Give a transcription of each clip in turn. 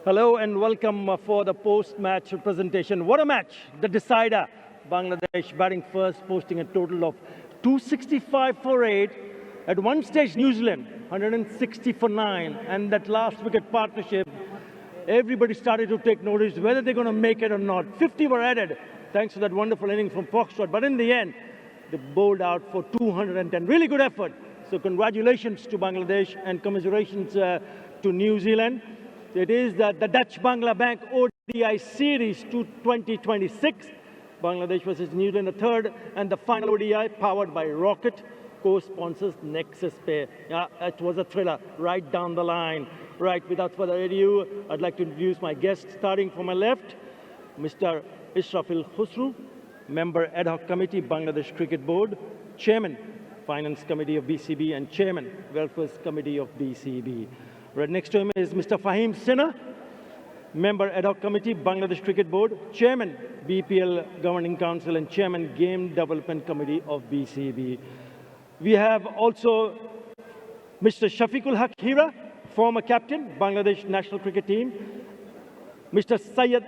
Hello and welcome for the post-match presentation. What a match! The decider. Bangladesh batting first, posting a total of 265 for 8. At one stage, New Zealand 160 for 9. And that last wicket partnership, everybody started to take notice whether they're going to make it or not. 50 were added thanks to that wonderful inning from Foxtrot. But in the end, they bowled out for 210. Really good effort. So congratulations to Bangladesh and commiserations to New Zealand. It is the Dutch Bangla Bank ODI Series 2026. Bangladesh versus New Zealand, the third and the final ODI, powered by Rocket, co-sponsors 𝗃𝗃𝗃. Yeah, it was a thriller right down the line. Right, without further ado, I'd like to introduce my guest, starting from my left, Mr. 𝗃𝗃𝗃, Member Ad Hoc Committee, Bangladesh Cricket Board, Chairman, Finance Committee of BCB, and Chairman, Welfare Committee of BCB. Right next to him is Mr. Fahim Sinha, Member Ad Hoc Committee, Bangladesh Cricket Board, Chairman, BPL Governing Council, and Chairman, Game Development Committee of BCB. We have also Mr. Shafiqul Haq Hira, former captain, Bangladesh National Cricket Team, Mr. Syed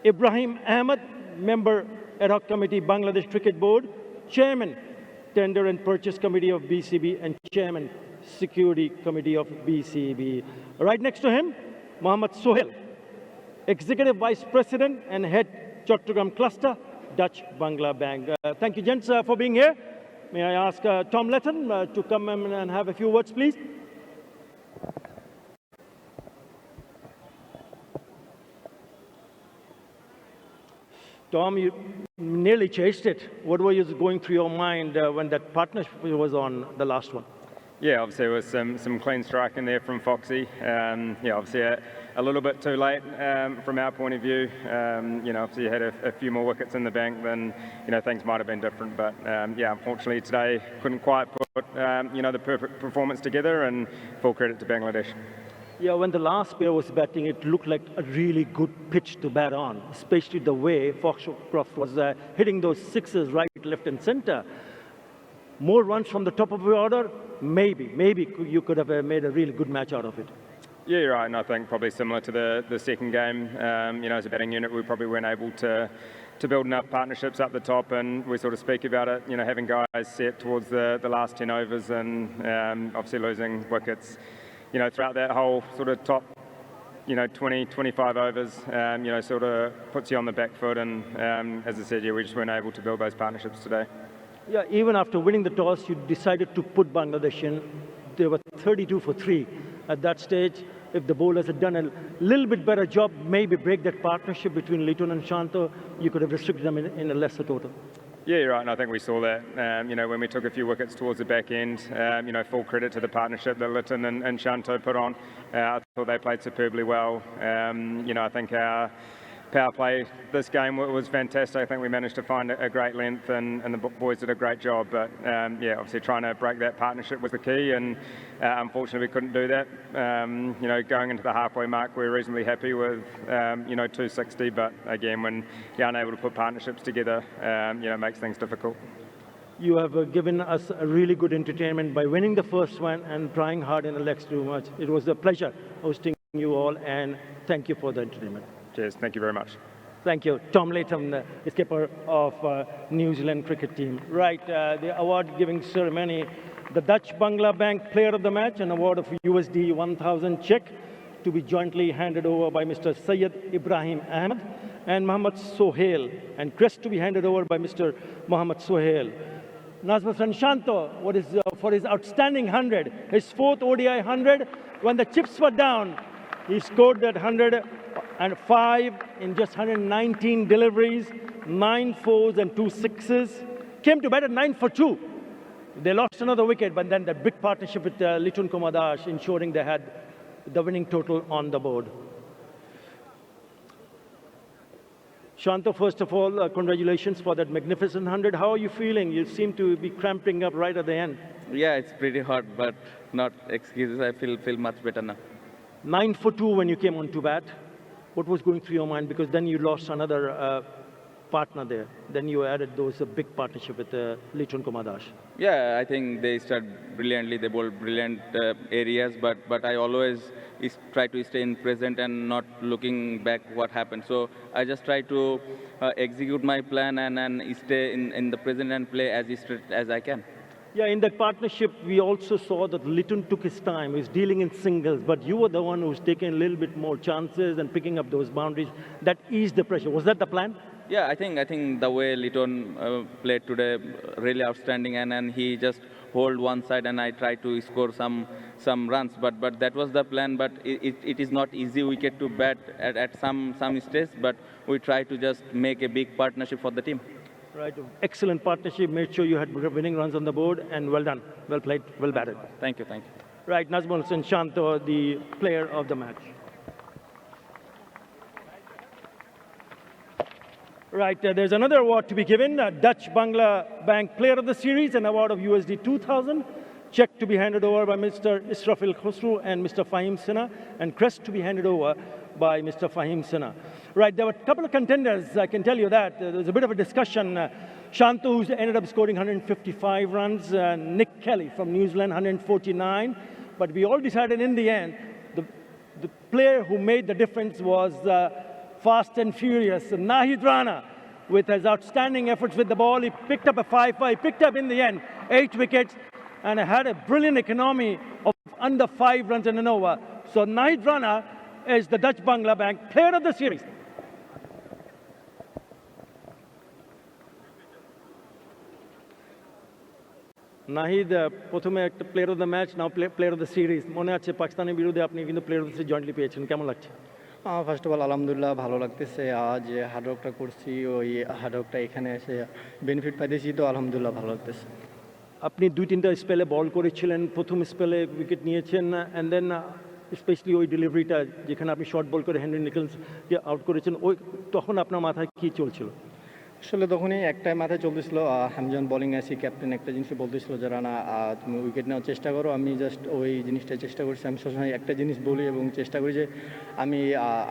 Ibrahim Ahmed, Member Ad Hoc Committee, Bangladesh Cricket Board, Chairman, Tender and Purchase Committee of BCB, and Chairman, Security Committee of BCB. Right next to him, 𝗂𝗂 𝗂𝗃𝗃, Executive Vice President and Head Chattogram Cluster, Dutch Bangla Bank. Thank you, gents, for being here. May I ask Tom Latham to come and have a few words, please? Tom, you nearly chased it. What were you going through your mind when that partnership was on the last one? Yeah, obviously there was some clean striking there from Foxy. Yeah, obviously a little bit too late from our point of view. Obviously you had a few more wickets in the bank, then things might have been different. But yeah, unfortunately today couldn't quite put the perfect performance together. And full credit to Bangladesh. Yeah, when the last player was batting, it looked like a really good pitch to bat on, especially the way Foxcroft was hitting those sixes right, left, and center. More runs from the top of the order, maybe you could have made a really good match out of it. Yeah, you're right, and I think probably similar to the second game, as a batting unit, we probably weren't able to build enough partnerships up the top, and we sort of speak about it, having guys set towards the last 10 overs and obviously losing wickets, throughout that whole sort of top 20, 25 overs, sort of puts you on the back foot, and as I said, yeah, we just weren't able to build those partnerships today. Yeah, even after winning the toss, you decided to put Bangladesh in. They were 32 for 3 at that stage. If the bowlers had done a little bit better job, maybe break that partnership between Litton and Shanto, you could have restricted them in a lesser total. Yeah, you're right, and I think we saw that, when we took a few wickets towards the back end, full credit to the partnership that Litton and Shanto put on. I thought they played superbly well. I think our power play this game was fantastic. I think we managed to find a great length, and the boys did a great job. But yeah, obviously trying to break that partnership was the key, and unfortunately we couldn't do that. Going into the halfway mark, we were reasonably happy with 260. But again, when you're unable to put partnerships together, it makes things difficult. You have given us a really good entertainment by winning the first one and trying hard in the next 2 matches. It was a pleasure hosting you all, and thank you for the entertainment. Cheers. Thank you very much. Thank you. Tom Latham, the skipper of New Zealand cricket team. Right, the award-giving ceremony, the Dutch Bangla Bank Player of the Match, an award of USD 1,000 check to be jointly handed over by Mr. Syed Ibrahim Ahmed and 𝗂𝗂 𝗂𝗃𝗃, and crest to be handed over by Mr. 𝗂𝗂 𝗂𝗃𝗃. Nazmus and Shanto, what is for his outstanding 100, his 4th ODI 100. When the chips were down, he scored that 105 in just 119 deliveries, 9 fours and 2 sixes. Came to bat at 9 for 2. They lost another wicket, but then that big partnership with Litton Kumar ensuring they had the winning total on the board. Shanto, first of all, congratulations for that magnificent 100. How are you feeling? You seem to be cramping up right at the end. Yeah, it's pretty hard, but not excuses. I feel much better now. 9 for 2 when you came on to bat. What was going through your mind? Because then you lost another partner there. Then you added those big partnership with 𝗬𝗏 Kumar Das. Yeah, I think they start brilliantly. They bowl brilliant areas, but I always try to stay in present and not looking back what happened. So I just try to execute my plan and stay in the present and play as straight as I can. Yeah, in that partnership, we also saw that 𝗬𝗏 took his time. He's dealing in singles, but you were the one who's taking a little bit more chances and picking up those boundaries. That eased the pressure. Was that the plan? Yeah, I think the way 𝗬𝗏 played today really outstanding, and he just hold one side and I try to score some runs. But that was the plan. But it is not easy wicket to bat at some stage. But we try to just make a big partnership for the team. Right, excellent partnership. Made sure you had winning runs on the board, and well done, well played, well batted. Thank you. Right, Nazmul Hussain Shanto, the player of the match. Right, there's another award to be given, Dutch Bangla Bank Player of the Series, an award of USD 2,000, check to be handed over by Mr. Israfil Khosrow and Mr. Fahim Sinha, and crest to be handed over by Mr. Fahim Sinha. Right, there were a couple of contenders, I can tell you that. There was a bit of a discussion. Shanto, who ended up scoring 155 runs, Nick Kelly from New Zealand, 149. But we all decided in the end, the player who made the difference was fast and furious, Nahid Rana, with his outstanding efforts with the ball. He picked up a 5-5, he picked up in the end 8 wickets, and had a brilliant economy of under 5 runs in an over. So Nahid Rana is the Dutch Bangla Bank Player of the Series. Nahid প্রথমে একটা player of the match, now player of the series. মনে আছে পাকিস্তানের বিরুদ্ধে আপনি কিন্তু player of the series jointly পেয়েছেন, কেমন লাগছে? ফার্স্ট অফ অল আলহামদুলিল্লাহ ভালো লাগতেছে। আজ হার্ডওয়ার্কটা করছি, ওই হার্ডওয়ার্কটা এখানে এসে বেনিফিট পাইতেছি, তো আলহামদুলিল্লাহ ভালো লাগতেছে। আপনি 2-3টা স্পেলে বল করেছিলেন, প্রথম স্পেলে উইকেট নিয়েছেন, অ্যান্ড দেন স্পেশালি ওই ডেলিভারিটা যেখানে আপনি শর্ট বল করে হেনরি নিকলসকে আউট করেছেন, ওই তখন আপনার মাথায় কী চলছিল? আসলে তখনই একটাই মাথায় চলতেছিল, হামজান বোলিং আসি, ক্যাপ্টেন একটা জিনিসই বলতেছিল যে রানা তুমি উইকেট নেওয়ার চেষ্টা করো। আমি জাস্ট ওই জিনিসটাই চেষ্টা করছি। আমি সবসময় একটা জিনিস বলি এবং চেষ্টা করি যে আমি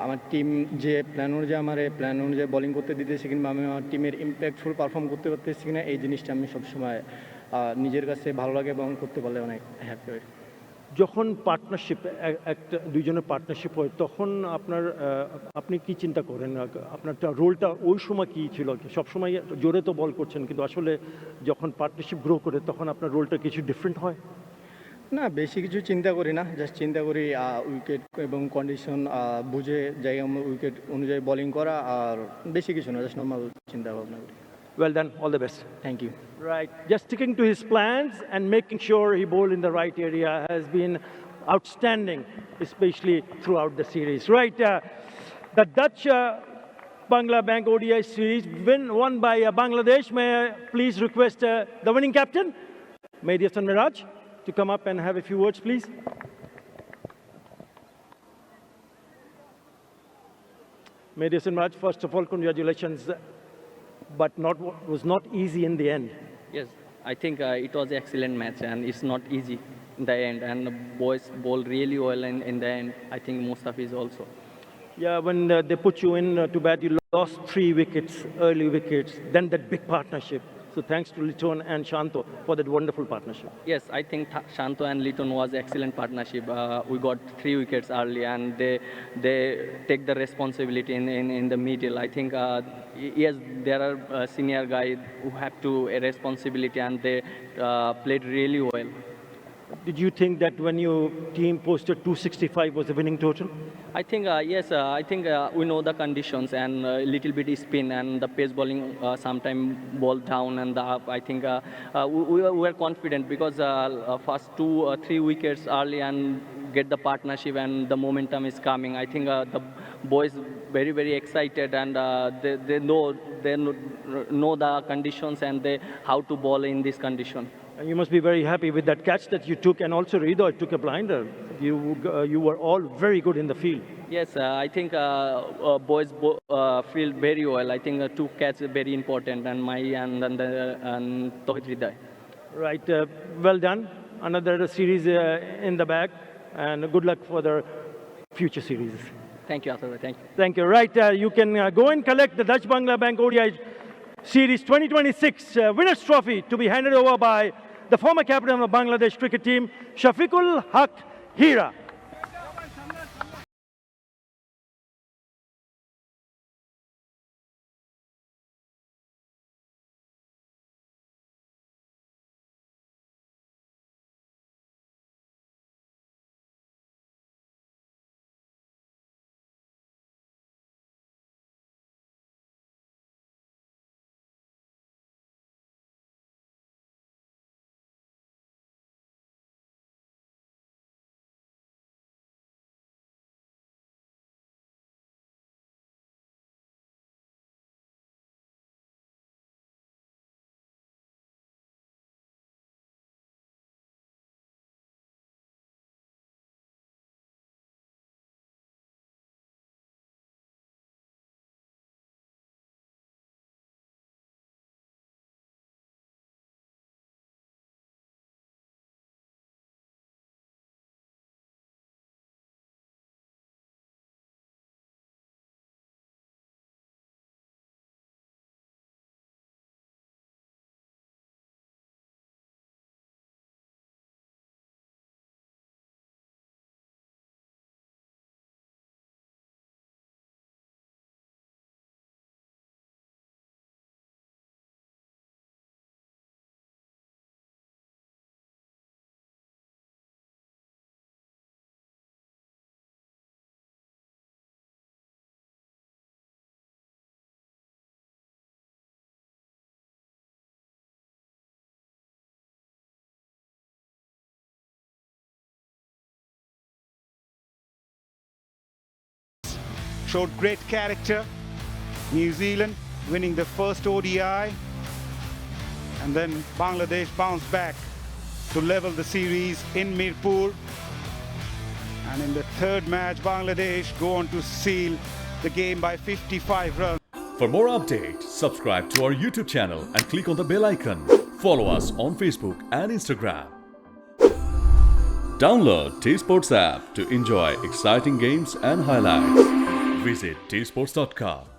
আমার টিম যে প্ল্যান অনুযায়ী আমার এই প্ল্যান অনুযায়ী বোলিং করতে দিতেছি, কিংবা আমি আমার টিমের ইম্প্যাক্টফুল পারফর্ম করতে পারতেছি কিনা, এই জিনিসটা আমি সবসময় নিজের কাছে ভালো লাগে এবং করতে পারলে অনেক হ্যাপি হয়। যখন পার্টনারশিপ একটা দুইজনের পার্টনারশিপ হয়, তখন আপনি কি চিন্তা করেন? আপনার রোলটা ওই সময় কী ছিল? সবসময় জোরে তো বল করছেন, কিন্তু আসলে যখন পার্টনারশিপ গ্রো করে তখন আপনার রোলটা কিছু ডিফারেন্ট হয়? না, বেশি কিছু চিন্তা করি না, জাস্ট চিন্তা করি উইকেট এবং কন্ডিশন বুঝে জায়গা উইকেট অনুযায়ী বোলিং করা, আর বেশি কিছু না, জাস্ট নর্মাল চিন্তা ভাবনা করি। Well done, all the best. Thank you. Right, just sticking to his plans and making sure he bowled in the right area has been outstanding, especially throughout the series. Right, the Dutch Bangla Bank ODI series won by Bangladesh. May I please request the winning captain, 𝗬𝗏 Miraj, to come up and have a few words, please. 𝗬𝗏 Miraj, first of all, congratulations. But was not easy in the end. Yes, I think it was an excellent match, and it's not easy in the end. And the boys bowled really well in the end. I think Mustafiz also. Yeah, when they put you in to bat, you lost 3 wickets, early wickets, then that big partnership. So thanks to 𝗬𝗏 and Shanto for that wonderful partnership. Yes, I think Shanto and 𝗬𝗏 was excellent partnership. We got 3 wickets early, and they take the responsibility in the middle. I think yes, there are senior guys who have to a responsibility, and they played really well. Did you think that when your team posted 265 was the winning total? I think yes. I think we know the conditions, and a little bit spin, and the pace bowling sometimes ball down and the up. I think we were confident because first 2-3 wickets early and get the partnership, and the momentum is coming. I think the boys very excited, and they know the conditions and how to bowl in this condition. And you must be very happy with that catch that you took, and also 𝗬𝗏 took a blinder. You were all very good in the field. Yes, I think boys feel very well. I think 2 catches are very important, and and 𝗃𝗏. Right, well done. Another series in the bag, and good luck for the future series. Thank you, Asad. Thank you. Thank you. Right, you can go and collect the Dutch Bangla Bank ODI Series 2026 Winners' Trophy to be handed over by the former captain of the Bangladesh cricket team, 𝗂𝗵𝗂𝗃𝗄𝗃. Showed great character. New Zealand winning the first ODI, and then Bangladesh bounced back to level the series in Mirpur. And in the third match, Bangladesh go on to seal the game by 55 runs. For more updates, subscribe to our YouTube channel and click on the bell icon. Follow us on Facebook and Instagram. Download 𝗃𝗵𝗀𝗃 to enjoy exciting games and highlights. Visit 𝗃𝗵𝗀𝗃.com.